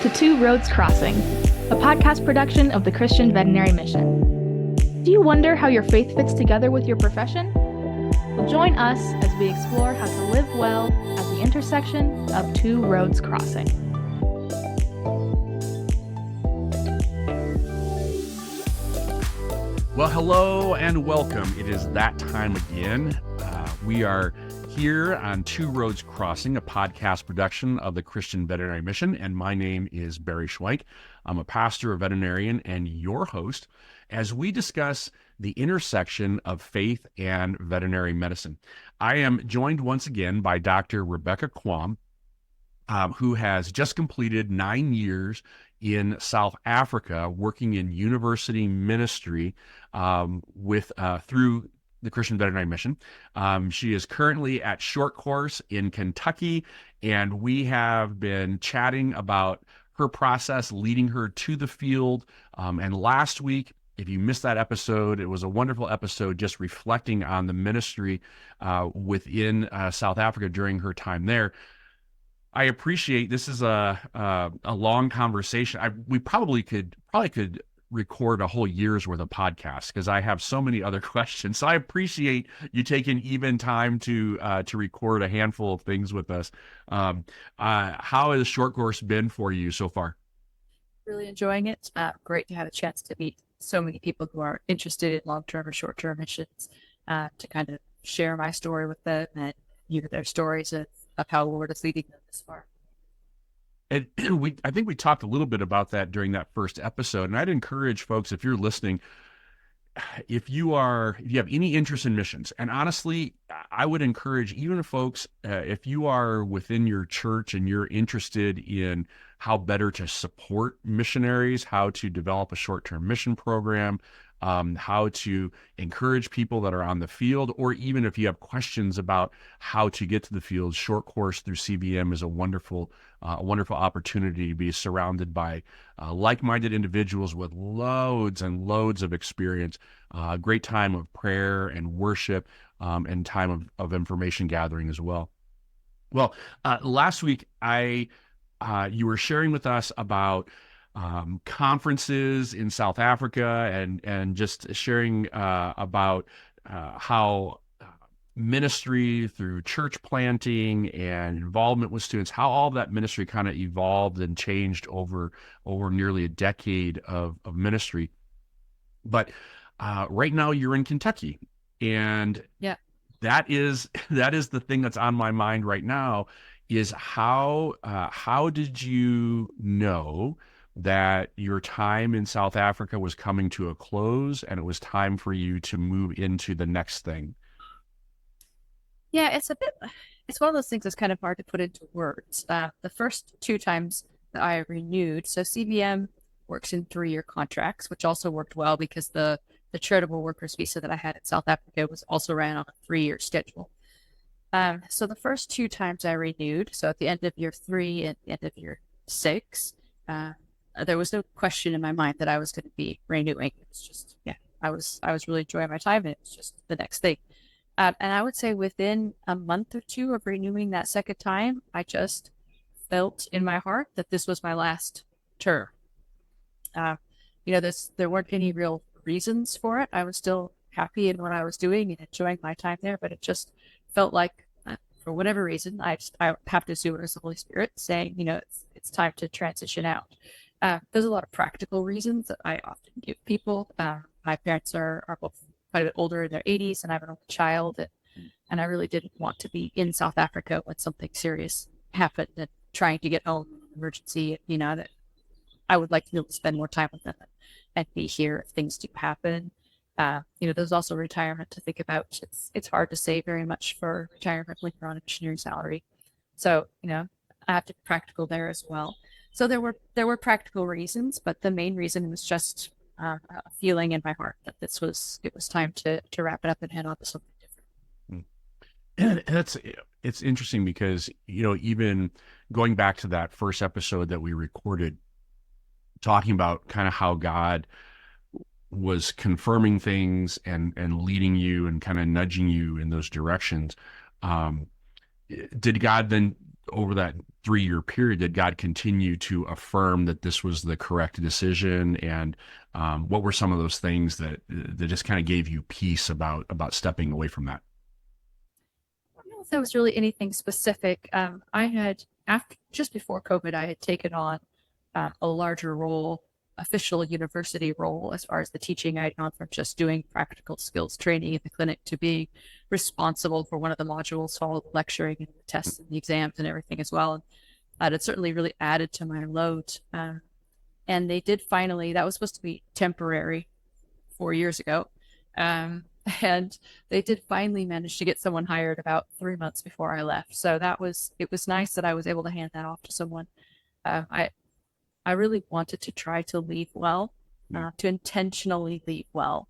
to Two Roads Crossing, a podcast production of the Christian Veterinary Mission. Do you wonder how your faith fits together with your profession? Well, join us as we explore how to live well at the intersection of two roads crossing. Well, hello and welcome. It is that time again. We are here on Two Roads Crossing, a podcast production of the Christian Veterinary Mission, and my name is Barry Schweik. I'm a pastor, a veterinarian, and your host as we discuss the intersection of faith and veterinary medicine. I am joined once again by Dr. Rebecca Quam, who has just completed 9 years in South Africa working in university ministry through the Christian Veterinary Mission. She is currently at short course in Kentucky, and we have been chatting about her process leading her to the field. And last week, if you missed that episode, it was a wonderful episode just reflecting on the ministry within South Africa during her time there. I appreciate this is a long conversation. We probably could record a whole year's worth of podcasts because I have so many other questions. So I appreciate you taking even time to record a handful of things with us. How has short course been for you so far? Really enjoying it. Great to have a chance to meet so many people who are interested in long-term or short-term missions, to kind of share my story with them and hear their stories of how the Lord is leading them this far. And I think we talked a little bit about that during that first episode. And I'd encourage folks, if you're listening, if you have any interest in missions, and honestly, I would encourage even folks, if you are within your church and you're interested in how better to support missionaries, how to develop a short-term mission program, how to encourage people that are on the field, or even if you have questions about how to get to the field, short course through CVM is a wonderful opportunity to be surrounded by like-minded individuals with loads and loads of experience. A great time of prayer and worship, and time of information gathering as well. Well, last week you were sharing with us about conferences in South Africa and just sharing about how ministry through church planting and involvement with students, how all that ministry kind of evolved and changed over nearly a decade of ministry. But right now you're in Kentucky, and yeah, that is the thing that's on my mind right now is how did you know that your time in South Africa was coming to a close and it was time for you to move into the next thing? Yeah, it's one of those things that's kind of hard to put into words. The first 2 times that I renewed, so CVM works in 3-year contracts, which also worked well because the charitable workers visa that I had in South Africa was also ran on a 3-year schedule. So the first 2 times I renewed, so at the end of year 3 and the end of year 6, there was no question in my mind that I was going to be renewing. It was just, I was really enjoying my time, and it was just the next thing. And I would say within a month or 2 of renewing that second time, I just felt in my heart that this was my last term. There weren't any real reasons for it. I was still happy in what I was doing and enjoying my time there, but it just felt like, for whatever reason, I have to assume it was the Holy Spirit saying, it's time to transition out. There's a lot of practical reasons that I often give people. My parents are both quite a bit older, in their 80s, and I have an only child, and I really didn't want to be in South Africa when something serious happened and trying to get home in an emergency. That I would like to be able to spend more time with them and be here if things do happen. There's also retirement to think about. It's hard to save very much for retirement when you're on a missionary salary. So, I have to be practical there as well. So there were practical reasons, but the main reason was just a feeling in my heart that it was time to wrap it up and head on to something different. And it's interesting because, even going back to that first episode that we recorded, talking about kind of how God was confirming things and leading you and kind of nudging you in those directions. Did God then over that 3-year period, did God continue to affirm that this was the correct decision? And what were some of those things that just kind of gave you peace about stepping away from that? I don't know if there was really anything specific. I had, after just before COVID, I had taken on a larger role, official university role, as far as the teaching. I had gone from just doing practical skills training in the clinic to being responsible for one of the modules, so all the lecturing and the tests and the exams and everything as well. And that had certainly really added to my load. And they did finally, that was supposed to be temporary 4 years ago. And they did finally manage to get someone hired about 3 months before I left. So it was nice that I was able to hand that off to someone. I really wanted to try to leave well, to intentionally leave well.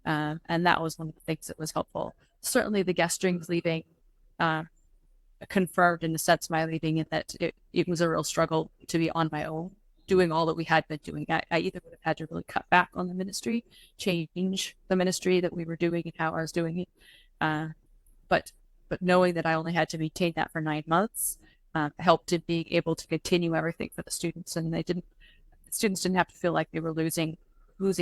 And that was one of the things that was helpful. Certainly the guest strings leaving confirmed in the sense my leaving, in that it was a real struggle to be on my own, doing all that we had been doing. I either would have had to really cut back on the ministry, change the ministry that we were doing and how I was doing it. But knowing that I only had to maintain that for 9 months helped in being able to continue everything for the students. And students didn't have to feel like they were losing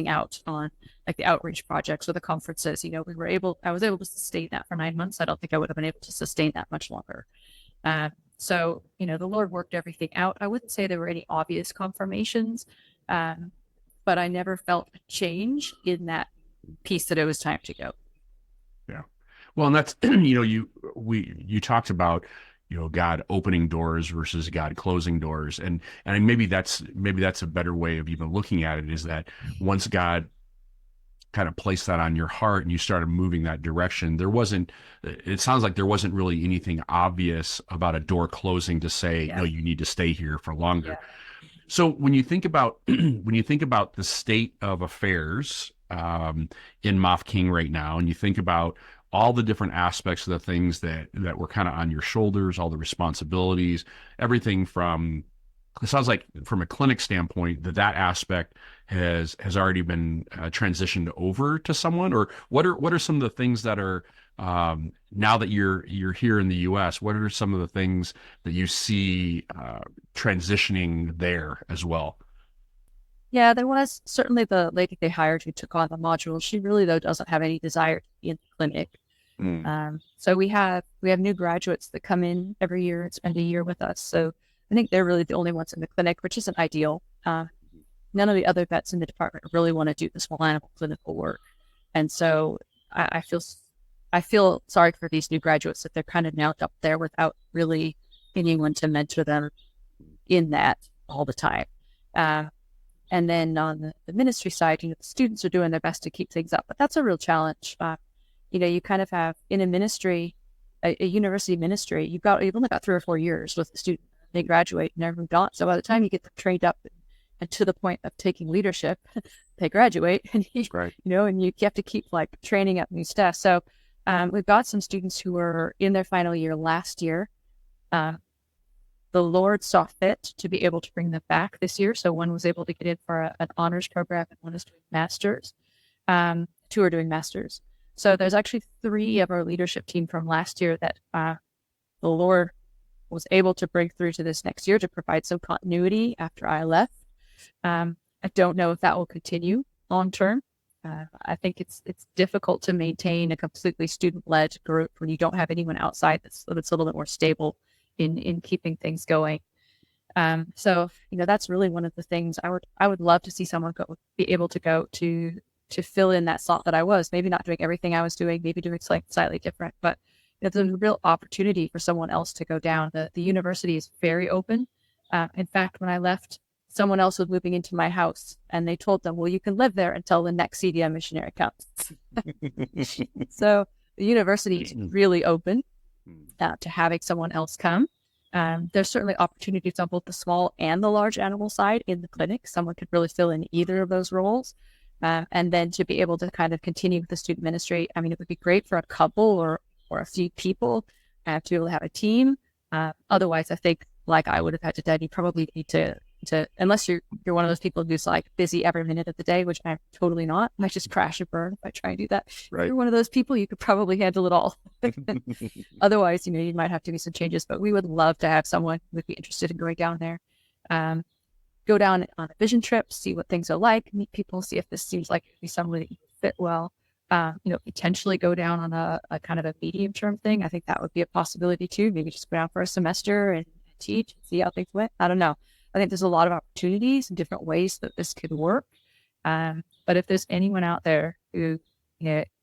out on like the outreach projects or the conferences. I was able to sustain that for 9 months. I don't think I would have been able to sustain that much longer. So, the Lord worked everything out. I wouldn't say there were any obvious confirmations, but I never felt a change in that piece that it was time to go. Yeah. Well, and that's, you talked about, God opening doors versus God closing doors. And maybe that's a better way of even looking at it, is that once God kind of placed that on your heart and you started moving that direction, it sounds like there wasn't really anything obvious about a door closing to say, no, you need to stay here for longer. Yeah. So when you think about the state of affairs in Moff King right now, and you think about all the different aspects of the things that were kind of on your shoulders, all the responsibilities, everything from, it sounds like from a clinic standpoint, that aspect has already been transitioned over to someone, or what are some of the things that are, now that you're here in the U.S., what are some of the things that you see transitioning there as well? Yeah, there was certainly the lady they hired who took on the module. She really, though, doesn't have any desire to be in the clinic. So we have new graduates that come in every year and spend a year with us. So I think they're really the only ones in the clinic, which isn't ideal. None of the other vets in the department really want to do the small animal clinical work. And so I feel sorry for these new graduates that they're kind of now up there without really anyone to mentor them in that all the time. And then on the ministry side, the students are doing their best to keep things up, but that's a real challenge. You kind of have in a ministry, a university ministry, you've only got 3 or 4 years with the student. They graduate and they're moved on. So by the time you get them trained up and to the point of taking leadership, they graduate, and and you have to keep like training up new staff. So we've got some students who were in their final year last year. The Lord saw fit to be able to bring them back this year. So one was able to get in for an honors program, and one is doing masters. 2 are doing masters. So there's actually 3 of our leadership team from last year that the Lord was able to bring through to this next year to provide some continuity after I left. I don't know if that will continue long term. I think it's difficult to maintain a completely student-led group when you don't have anyone outside that's a little bit more stable in keeping things going. So that's really one of the things I would love to see someone be able to go to fill in that slot that I was, maybe not doing everything I was doing, maybe doing slightly different, but there's a real opportunity for someone else to go down. The university is very open. In fact, when I left, someone else was moving into my house, and they told them, well, you can live there until the next CDM missionary comes. So the university is really open to having someone else come. There's certainly opportunities on both the small and the large animal side in the clinic. Someone could really fill in either of those roles. And then to be able to kind of continue with the student ministry, I mean, it would be great for a couple or a few people to be able to have a team. Otherwise, I think, like I would have had to do, you probably need to to, unless you're one of those people who's like busy every minute of the day, which I'm totally not. I just crash and burn if I try and do that. Right. If you're one of those people, you could probably handle it all. Otherwise, you might have to do some changes, but we would love to have someone who would be interested in going down there. Go down on a vision trip, see what things are like, meet people, see if this seems like it'd be someone that you fit well. Potentially go down on a kind of a medium term thing. I think that would be a possibility too. Maybe just go down for a semester and teach, see how things went. I don't know. I think there's a lot of opportunities and different ways that this could work. But if there's anyone out there who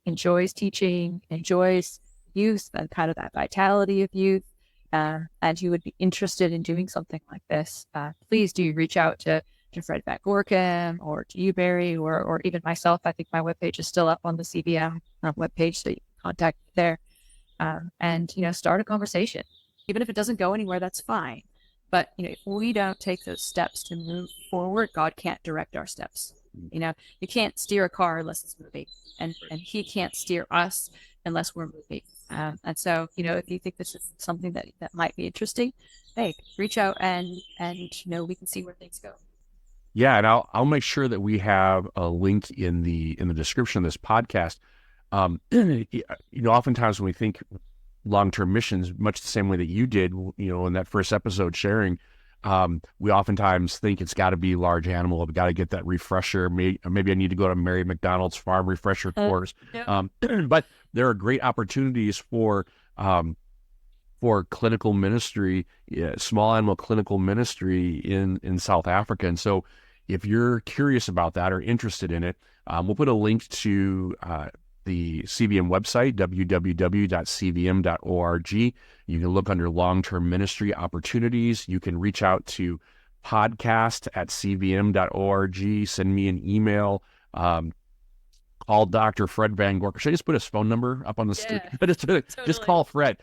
enjoys teaching, enjoys youth and kind of that vitality of youth, and you would be interested in doing something like this, please do reach out to Fred Van Gorkum or to you, Barry, or even myself. I think my webpage is still up on the CVM webpage, so you can contact me there and start a conversation. Even if it doesn't go anywhere, that's fine. But if we don't take those steps to move forward, God can't direct our steps. You can't steer a car unless it's moving, and He can't steer us unless we're moving. And so, if you think this is something that might be interesting, hey, reach out and we can see where things go. Yeah, and I'll make sure that we have a link in the description of this podcast. Oftentimes when we think long-term missions, much the same way that you did, in that first episode sharing, we oftentimes think it's got to be large animal. I've got to get that refresher. Maybe I need to go to Mary McDonald's farm refresher course. Yeah. But there are great opportunities for clinical ministry, small animal clinical ministry in South Africa. And so if you're curious about that or interested in it, we'll put a link to the CVM website, www.cvm.org. You can look under long-term ministry opportunities. You can reach out to podcast@cvm.org. Send me an email. Call Dr. Fred Van Gorkum. Should I just put his phone number up on the screen? Just call Fred.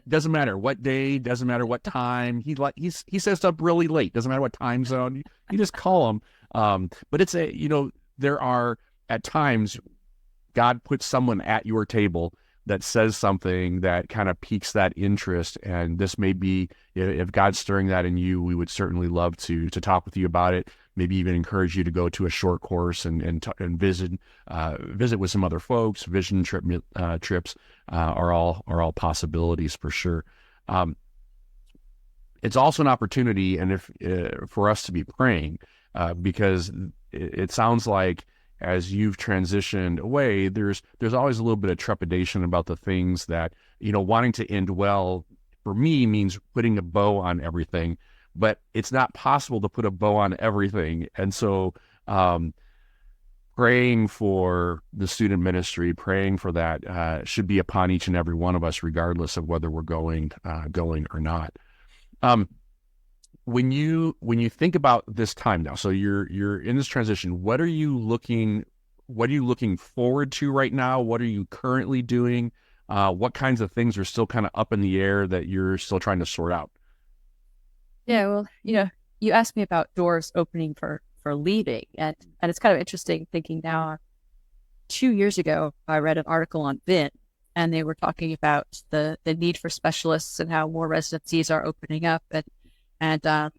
Doesn't matter what day, doesn't matter what time. He says up really late. Doesn't matter what time zone. You just call him. But it's there are at times God puts someone at your table that says something that kind of piques that interest, and this may be, if God's stirring that in you, we would certainly love to talk with you about it. Maybe even encourage you to go to a short course and visit with some other folks. Vision trips are all possibilities for sure. It's also an opportunity, and for us to be praying, because it sounds like as you've transitioned away, there's always a little bit of trepidation about the things that, wanting to end well for me means putting a bow on everything, but it's not possible to put a bow on everything. And so praying for the student ministry, praying for that should be upon each and every one of us, regardless of whether we're going or not. When you think about this time now, so you're in this transition, what are you looking forward to right now? What are you currently doing? What kinds of things are still kind of up in the air that you're still trying to sort out? Yeah, well, you asked me about doors opening for leaving, and it's kind of interesting thinking now. 2 years ago, I read an article on VIN, and they were talking about the need for specialists and how more residencies are opening up, and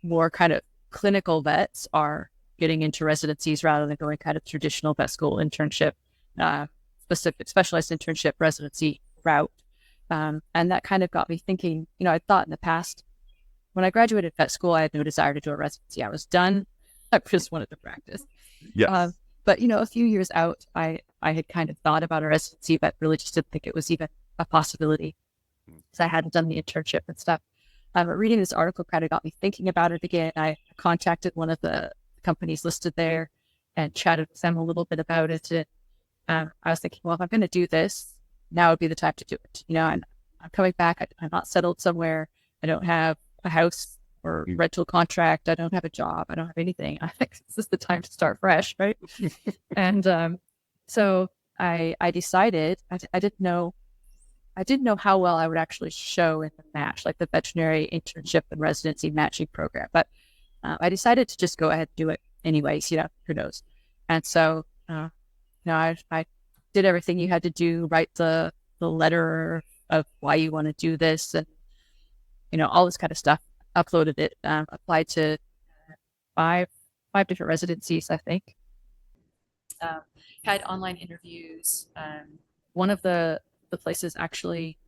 more kind of clinical vets are getting into residencies rather than going kind of traditional vet school internship, specific specialized internship residency route. And that kind of got me thinking, I thought in the past, when I graduated vet school, I had no desire to do a residency. I was done. I just wanted to practice. Yes. But, a few years out, I had kind of thought about a residency, but really just didn't think it was even a possibility because I hadn't done the internship and stuff. But reading this article kind of got me thinking about it again. I contacted one of the companies listed there and chatted with them a little bit about it. And I was thinking, well, if I'm going to do this, now would be the time to do it. I'm coming back. I'm not settled somewhere. I don't have a house or rental contract. I don't have a job. I don't have anything. I think this is the time to start fresh, right? And so I decided, I didn't know how well I would actually show in the match, like the veterinary internship and residency matching program. But I decided to just go ahead and do it anyways, who knows. And so, I did everything you had to do, write the letter of why you want to do this and, all this kind of stuff, uploaded it, applied to five different residencies, I think. Had online interviews. One of the places actually,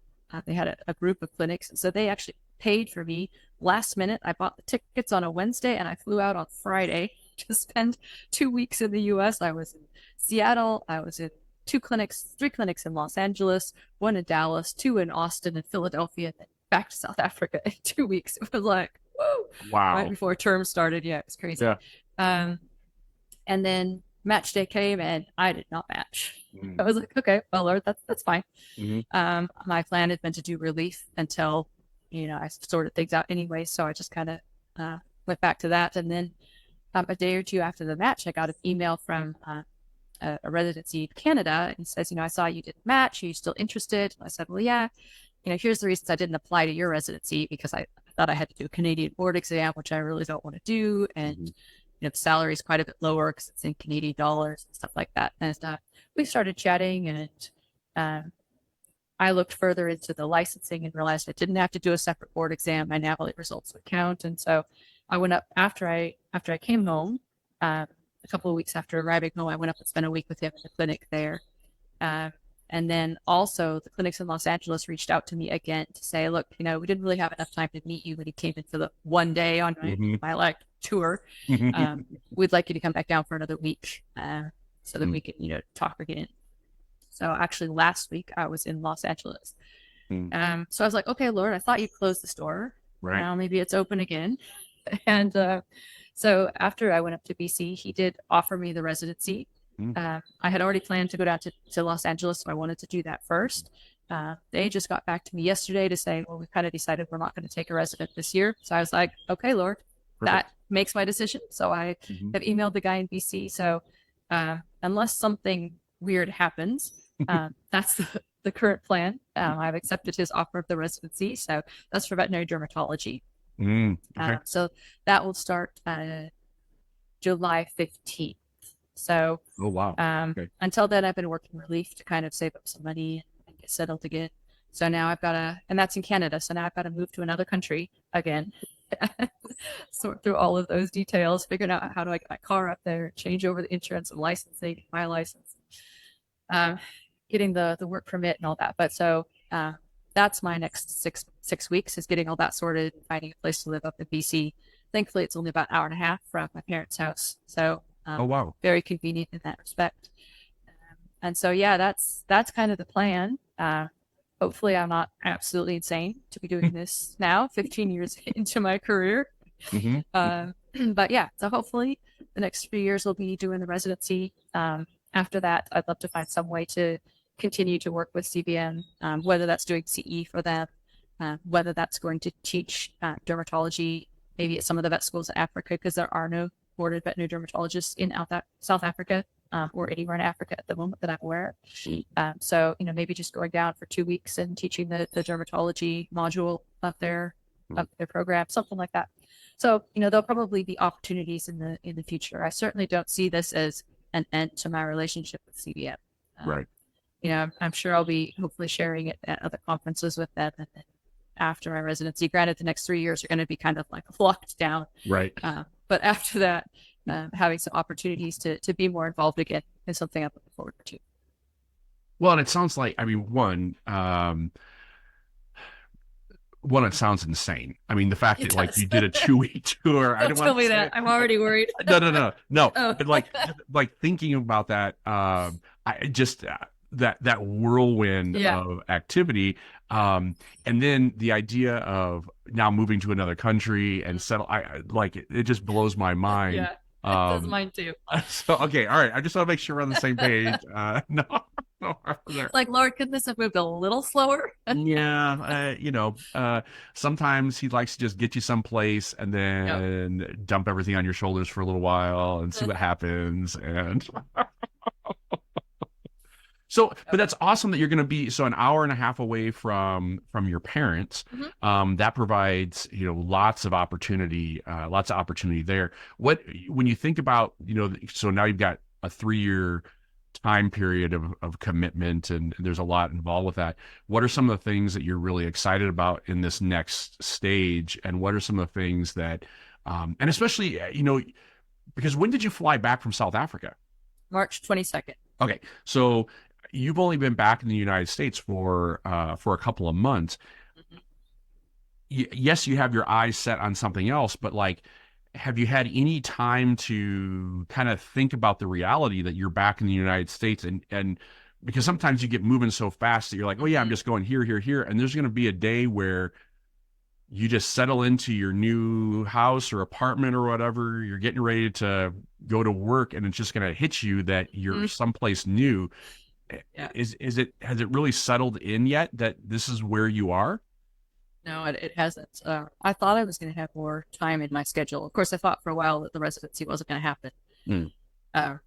they had a group of clinics, and so they actually paid for me last minute. I bought the tickets on a Wednesday, and I flew out on Friday to spend 2 weeks in the U.S. I was in Seattle. I was in three clinics in Los Angeles, one in Dallas, two in Austin and Philadelphia, and then back to South Africa in 2 weeks. It was like, whoa! Wow. Right before term started. Yeah, it was crazy. Yeah. And then match day came and I did not match. I was like, okay, well, Lord, that's fine. My plan had been to do relief until, I sorted things out anyway. So I just kind of went back to that. And then a day or two after the match, I got an email from a residency in Canada. And he says, I saw you didn't match. Are you still interested? And I said, well, yeah. Here's the reasons I didn't apply to your residency, because I thought I had to do a Canadian board exam, which I really don't want to do. And the salary is quite a bit lower because it's in Canadian dollars and stuff like that. And we started chatting, and I looked further into the licensing and realized I didn't have to do a separate board exam. My NAVLE results would count. And so I went up after I came home, a couple of weeks after arriving home, I went up and spent a week with him in the clinic there. And then also the clinics in Los Angeles reached out to me again to say, look, we didn't really have enough time to meet you when you came in for the one day on my tour. We'd like you to come back down for another week so that we can, talk again. So actually last week I was in Los Angeles. So I was like, okay, Lord, I thought you closed the store. Right. Now maybe it's open again. And so after I went up to BC, he did offer me the residency. I had already planned to go down to Los Angeles, so I wanted to do that first. They just got back to me yesterday to say, well, we've kind of decided we're not going to take a resident this year. So I was like, okay, Lord, that makes my decision. So I have emailed the guy in BC. So unless something weird happens, that's the current plan. I've accepted his offer of the residency. So that's for veterinary dermatology. Okay. So that will start July 15th. So, oh, wow. Until then, I've been working relief to kind of save up some money and get settled again. So now I've got and that's in Canada. So now I've got to move to another country again, sort through all of those details, figuring out how do I get my car up there, change over the insurance and licensing, my license, getting the work permit and all that. But so that's my next six weeks, is getting all that sorted, finding a place to live up in BC. Thankfully, it's only about an hour and a half from my parents' house. So oh, wow. Very convenient in that respect. And so, yeah, that's kind of the plan. Hopefully I'm not absolutely insane to be doing this now, 15 years into my career. But yeah, so hopefully the next few years we'll be doing the residency. After that, I'd love to find some way to continue to work with CVM, whether that's doing CE for them, whether that's going to teach dermatology, maybe at some of the vet schools in Africa, because there are no boarded veterinary dermatologists in South Africa or anywhere in Africa at the moment that I'm aware of. So, maybe just going down for 2 weeks and teaching the dermatology module of their program, something like that. So, there'll probably be opportunities in the future. I certainly don't see this as an end to my relationship with CVM. Right. I'm sure I'll be hopefully sharing it at other conferences with them. And then after my residency, granted, the next 3 years are going to be kind of like locked down. Right. But after that, having some opportunities to be more involved again is something I'm looking forward to. Well, and it sounds like, one, it sounds insane. The fact that like you did a 2-week tour. Don't tell me that. I'm already worried. No. Oh. But like thinking about that, I just that whirlwind of activity, and then the idea of now moving to another country and settle. It just blows my mind. Yeah, it does mine too. So okay, all right. I just want to make sure we're on the same page. No. Like, Lord, couldn't this have moved a little slower? Yeah, sometimes he likes to just get you someplace and then dump everything on your shoulders for a little while and see what happens. And so, but that's awesome that you're going to be an hour and a half away from your parents. That provides lots of opportunity there. When you think about so now you've got a 3-year time period of commitment, and there's a lot involved with that. What are some of the things that you're really excited about in this next stage, and what are some of the things that And especially, because when did you fly back from South Africa? March 22nd. Okay, so you've only been back in the United States for a couple of months. Mhm. Yes, you have your eyes set on something else, but like, have you had any time to kind of think about the reality that you're back in the United States, and because sometimes you get moving so fast that you're like, oh yeah, I'm Mhm. just going here, here, here, and there's going to be a day where you just settle into your new house or apartment or whatever, you're getting ready to go to work, and it's just going to hit you that you're Mhm. someplace new. Yeah. Has it really settled in yet that this is where you are? No, it hasn't. I thought I was going to have more time in my schedule. Of course, I thought for a while that the residency wasn't going to happen. Mm. Uh,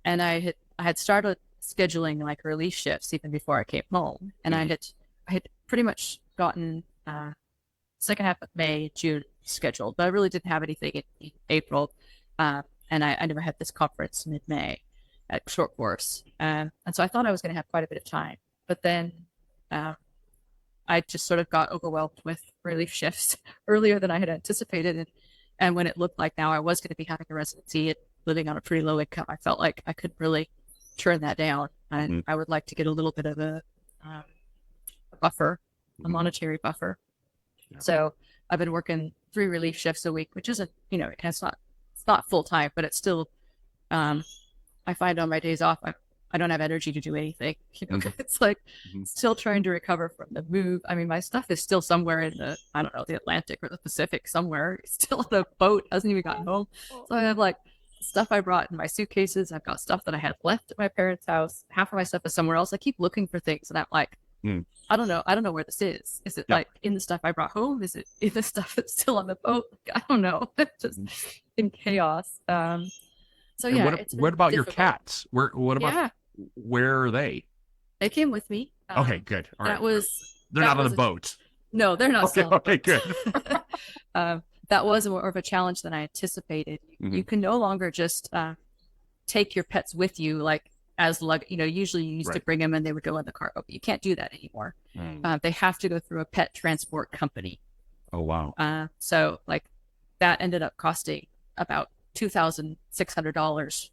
and I had started scheduling like relief shifts even before I came home, and I had pretty much gotten second half of May, June scheduled, but I really didn't have anything in April. And I never had this conference mid-May at short course. And so I thought I was going to have quite a bit of time, but then uh, I just sort of got overwhelmed with relief shifts earlier than I had anticipated. And when it looked like now I was going to be having a residency and living on a pretty low income, I felt like I couldn't really turn that down. And Mhm. I would like to get a little bit of a buffer, a Mhm. monetary buffer. Yeah. So I've been working 3 relief shifts a week, which isn't, it's not full time, but it's still, um, I find on my days off, I don't have energy to do anything. Mhm. It's like Mhm. still trying to recover from the move. I mean, my stuff is still somewhere in I don't know, the Atlantic or the Pacific somewhere. It's still on the boat, hasn't even gotten home. So I have like stuff I brought in my suitcases. I've got stuff that I had left at my parents' house. Half of my stuff is somewhere else. I keep looking for things, and I'm like, Mm. I don't know. I don't know where this is. Is it Yeah. like in the stuff I brought home? Is it in the stuff that's still on the boat? I don't know. It's just Mhm. in chaos. So And yeah, what it's what been about your difficult. cats? What about Yeah, where are they? they came with me. Okay, good. All right. That was They're that not on the was a boat. no, they're not Okay, still on okay, the good. boat. That was more of a challenge than I anticipated. You Mhm. can no longer just take your pets with you, like as usually you used to Right. bring them and they would go in the cargo, but you can't do that anymore. Mm. They have to go through a pet transport company. Oh, wow. So like that ended up costing about $2,600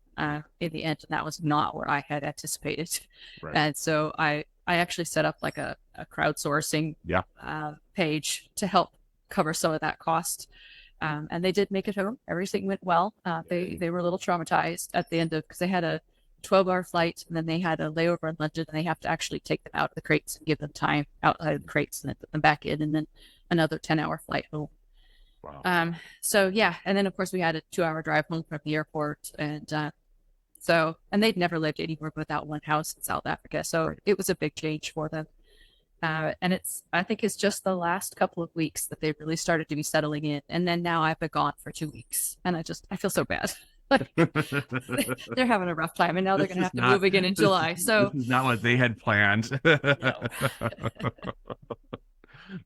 in the end, and that was not what I had anticipated. Right. And so I actually set up like a crowdsourcing Yeah. page to help cover some of that cost. And they did make it home. Everything went well. They were a little traumatized at the end of because they had a 12-hour flight and then they had a layover in London and they have to actually take them out of the crates and give them time outside of the crates and then put them back in and then another 10-hour flight home. Wow. So yeah, and then of course we had a 2-hour drive home from the airport, and and they'd never lived anywhere without one house in South Africa, so Right. it was a big change for them. And I think it's just the last couple of weeks that they really started to be settling in, and then now I've been gone for 2 weeks, and I feel so bad. Like they're having a rough time, and now they're This going to is have to not move again in July. this So is not what they had planned. no,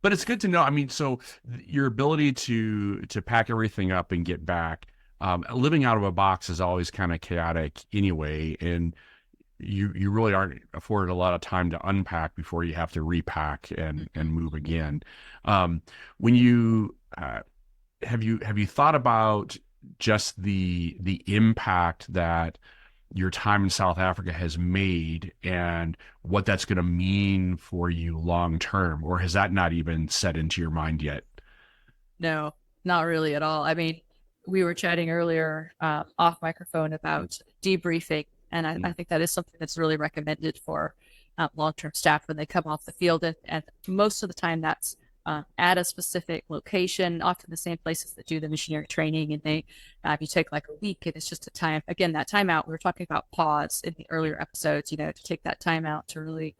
But it's good to know. I mean, so your ability to pack everything up and get back, living out of a box is always kind of chaotic anyway, and you really aren't afforded a lot of time to unpack before you have to repack and move again. Um, when you have you thought about just the impact that your time in South Africa has made and what that's going to mean for you long term, or has that not even set into your mind yet? no, not really at all. I mean, we were chatting earlier off microphone about debriefing, and I think that is something that's really recommended for long-term staff when they come off the field. And most of the time, that's at a specific location, often the same places that do the missionary training. And if you take like a week, and it's just a time, again, that time out, we were talking about pause in the earlier episodes, to take that time out to really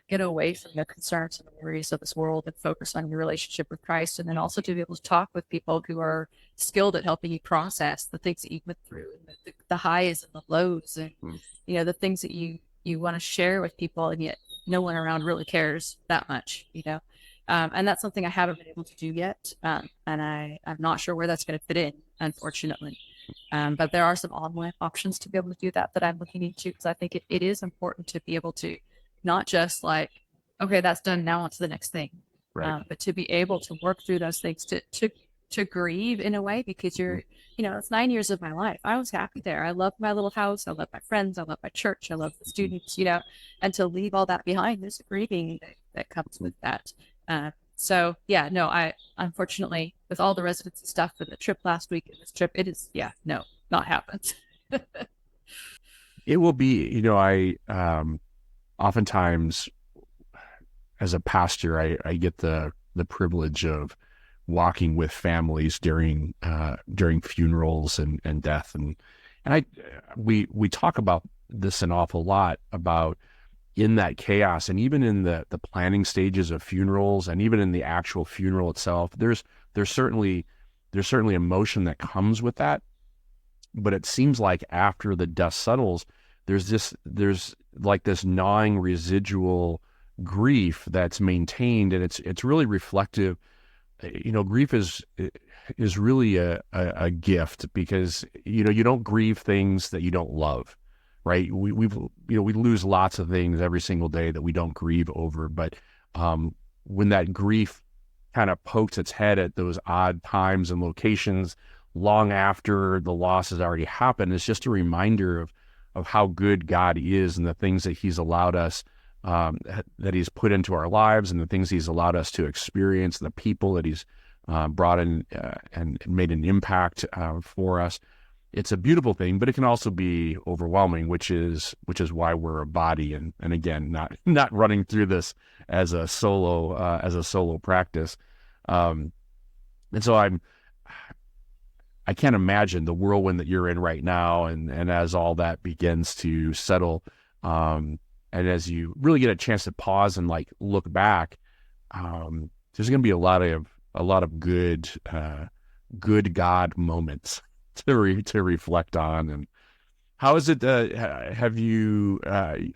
get away from the concerns and the worries of this world and focus on your relationship with Christ. And then also to be able to talk with people who are skilled at helping you process the things that you went through, and the highs and the lows, and, Mm. the things that you want to share with people, and yet no one around really cares that much. And that's something I haven't been able to do yet. And I'm not sure where that's going to fit in, unfortunately. But there are some online options to be able to do that I'm looking into, because I think it is important to be able to not just like, okay, that's done, now on to the next thing, Right. but to be able to work through those things to to grieve in a way, because it's 9 years of my life. I was happy there. I loved my little house. I loved my friends. I loved my church. I loved the students, and to leave all that behind, there's a grieving that comes with that. So yeah, no, I unfortunately, with all the residency stuff and the trip last week and this trip, it is, no, not happened. It will be, oftentimes as a pastor, I get the privilege of walking with families during funerals and death, and we talk about this an awful lot, about in that chaos, and even in the planning stages of funerals, and even in the actual funeral itself, there's certainly emotion that comes with that. But it seems like after the dust settles, there's like this gnawing residual grief that's maintained, and it's really reflective. Grief is really a gift, because you don't grieve things that you don't love, right? We lose lots of things every single day that we don't grieve over, but when that grief kind of pokes its head at those odd times and locations long after the loss has already happened, it's just a reminder of how good God is, and the things that He's allowed us, that He's put into our lives, and the things He's allowed us to experience, the people that He's brought in and made an impact for us. It's a beautiful thing, but it can also be overwhelming, which is why we're a body, and again, not running through this as a solo practice. And so I can't imagine the whirlwind that you're in right now, and as all that begins to settle, and as you really get a chance to pause and like look back, there's going to be a lot of good God moments to reflect on. And how is it? Have you?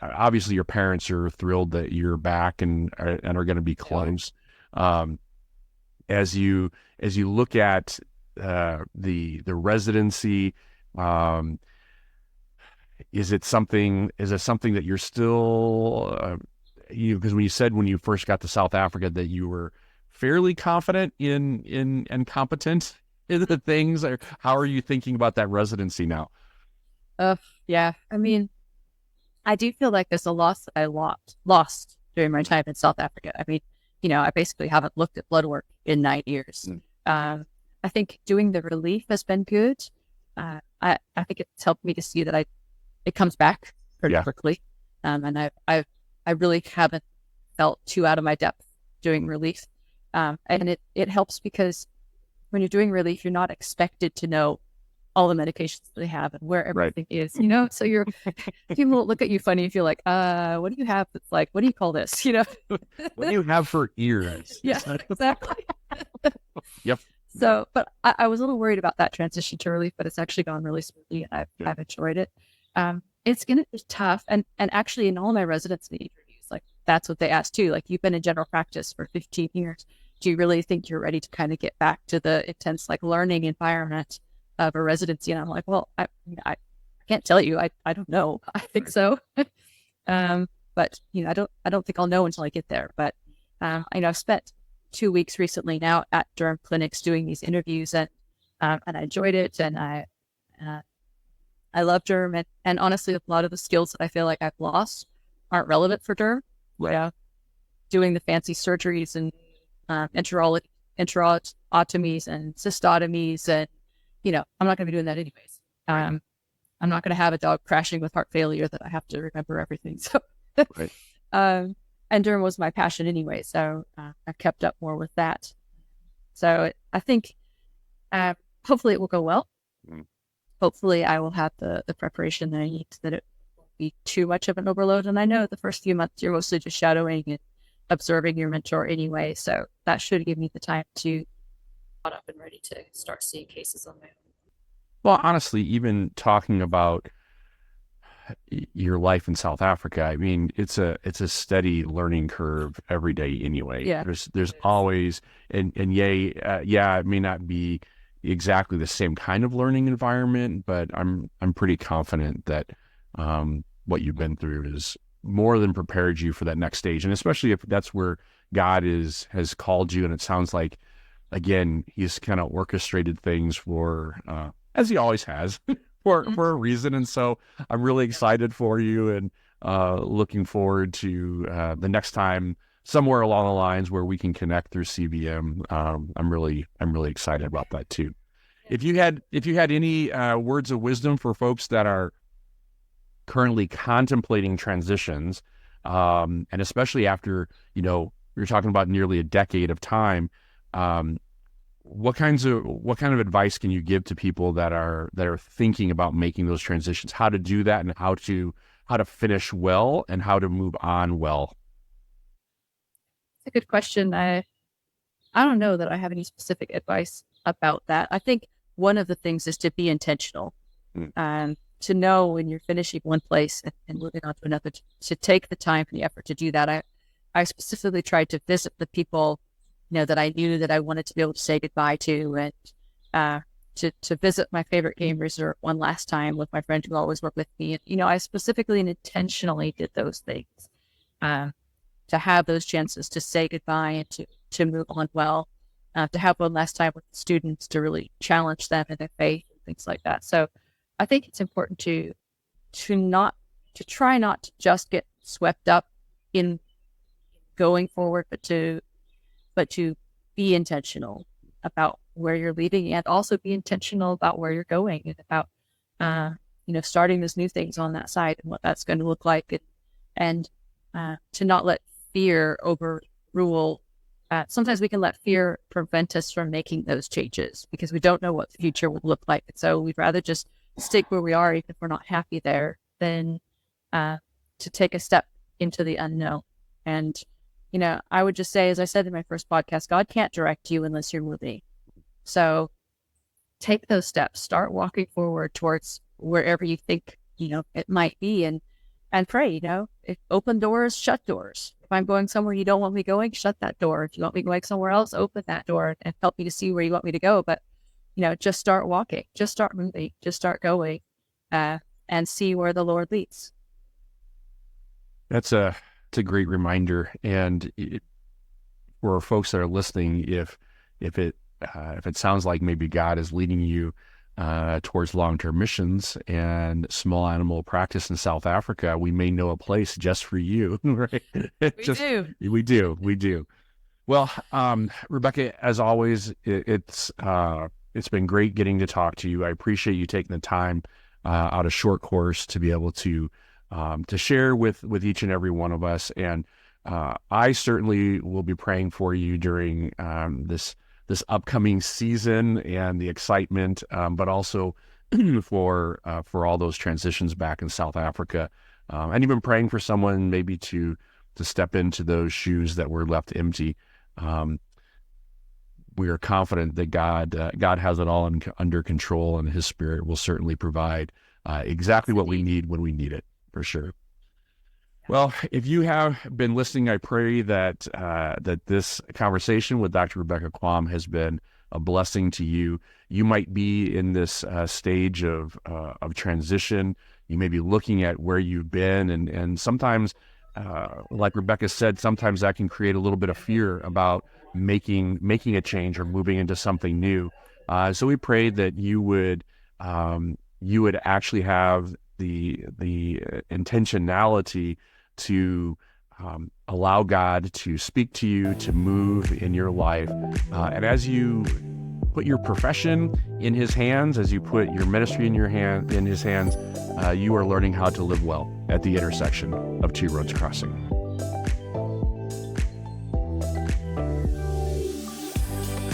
Obviously, your parents are thrilled that you're back and are going to be close. As you look at the residency, is it something that you're still, because when you said when you first got to South Africa that you were fairly confident in and competent in the things, or how are you thinking about that residency now? Yeah. I mean, I do feel like there's a loss that I lost during my time in South Africa. I mean, I basically haven't looked at blood work in 9 years. I think doing the relief has been good. I think it's helped me to see that it comes back pretty quickly. And I really haven't felt too out of my depth doing relief. And it helps because when you're doing relief, you're not expected to know all the medications they have and where everything is, so people will look at you funny if you're like, what do you have? It's like, what do you call this? What do you have for ears? Yeah, exactly. Yep. So, but I was a little worried about that transition to relief, but it's actually gone really smoothly, and I've enjoyed it. It's going to be tough. And actually in all my residency interviews, like that's what they asked too. Like, you've been in general practice for 15 years. Do you really think you're ready to kind of get back to the intense, like, learning environment of a residency? And I'm like, well, I can't tell you. I don't know. I think so. But I don't think I'll know until I get there. But I've spent 2 weeks recently now at derm clinics doing these interviews, and I enjoyed it, and I love derm, and honestly, a lot of the skills that I feel like I've lost aren't relevant for derm. Right. Doing the fancy surgeries and enterotomies and cystotomies, and I'm not going to be doing that anyways. I'm not going to have a dog crashing with heart failure that I have to remember everything. So, right. And derm was my passion anyway, so I've kept up more with that. So I think hopefully it will go well. Hopefully I will have the preparation that I need, so that it won't be too much of an overload. And I know the first few months you're mostly just shadowing and observing your mentor anyway, so that should give me the time to get caught up and ready to start seeing cases on my own. Well, honestly, even talking about your life in South Africa, I mean, it's a steady learning curve every day anyway. Yeah. There's always, and it may not be exactly the same kind of learning environment, but I'm pretty confident that what you've been through is more than prepared you for that next stage. And especially if that's where God has called you, and it sounds like again, he's kind of orchestrated things for, as he always has, for a reason. And so I'm really excited for you, and looking forward to the next time somewhere along the lines where we can connect through CVM. I'm really excited about that too. If you had any words of wisdom for folks that are currently contemplating transitions, and especially after, you're talking about nearly a decade of time, what kind of advice can you give to people that are thinking about making those transitions, how to do that, and how to finish well and how to move on well? It's a good question. I don't know that I have any specific advice about that. I think one of the things is to be intentional, to know when you're finishing one place and moving on to another, to take the time and the effort to do that. I specifically tried to visit the people, that I knew that I wanted to be able to say goodbye to, and to visit my favorite game resort one last time with my friend who always worked with me. And, I specifically and intentionally did those things, to have those chances to say goodbye and to move on well, to have one last time with students, to really challenge them in their faith and things like that. So I think it's important to try not to just get swept up in going forward, but to be intentional about where you're leading, and also be intentional about where you're going, and about starting those new things on that side and what that's going to look like, and to not let fear overrule. Sometimes we can let fear prevent us from making those changes because we don't know what the future will look like. And so we'd rather just stick where we are, even if we're not happy there, than to take a step into the unknown. And, I would just say, as I said in my first podcast, God can't direct you unless you're moving. So take those steps, start walking forward towards wherever you think, it might be, and pray, if open doors, shut doors. If I'm going somewhere you don't want me going, shut that door. If you want me going somewhere else, open that door and help me to see where you want me to go. But, just start walking, just start moving, just start going, and see where the Lord leads. It's a great reminder. And for folks that are listening, if it sounds like maybe God is leading you towards long-term missions and small animal practice in South Africa, we may know a place just for you, right? We do. Well, Rebecca, as always, it's been great getting to talk to you. I appreciate you taking the time out of short course to be able to share with each and every one of us. And I certainly will be praying for you during this upcoming season and the excitement, but also for all those transitions back in South Africa, and even praying for someone maybe to step into those shoes that were left empty. We are confident that God has it all under control, and His Spirit will certainly provide exactly what we need when we need it, for sure. Well, if you have been listening, I pray that this conversation with Dr. Rebecca Quam has been a blessing to you. You might be in this stage of transition. You may be looking at where you've been, and sometimes, like Rebecca said, sometimes that can create a little bit of fear about making a change or moving into something new. So we pray that you would actually have the intentionality to allow God to speak to you, to move in your life. And as you put your profession in His hands, as you put your ministry in His hands, you are learning how to live well at the intersection of two roads crossing.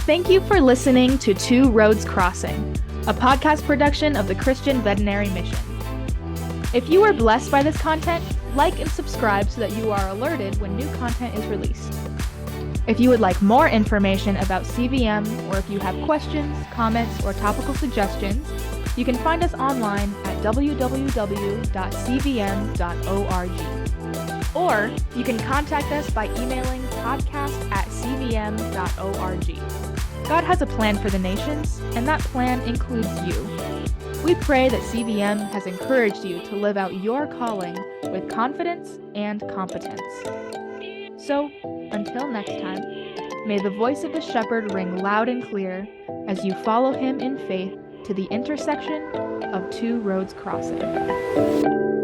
Thank you for listening to Two Roads Crossing, a podcast production of the Christian Veterinary Mission. If you were blessed by this content, like and subscribe so that you are alerted when new content is released. If you would like more information about CVM, or if you have questions, comments, or topical suggestions, you can find us online at www.cvm.org. Or you can contact us by emailing podcast@cvm.org. God has a plan for the nations, and that plan includes you. We pray that CVM has encouraged you to live out your calling with confidence and competence. So, until next time, may the voice of the shepherd ring loud and clear as you follow him in faith to the intersection of two roads crossing.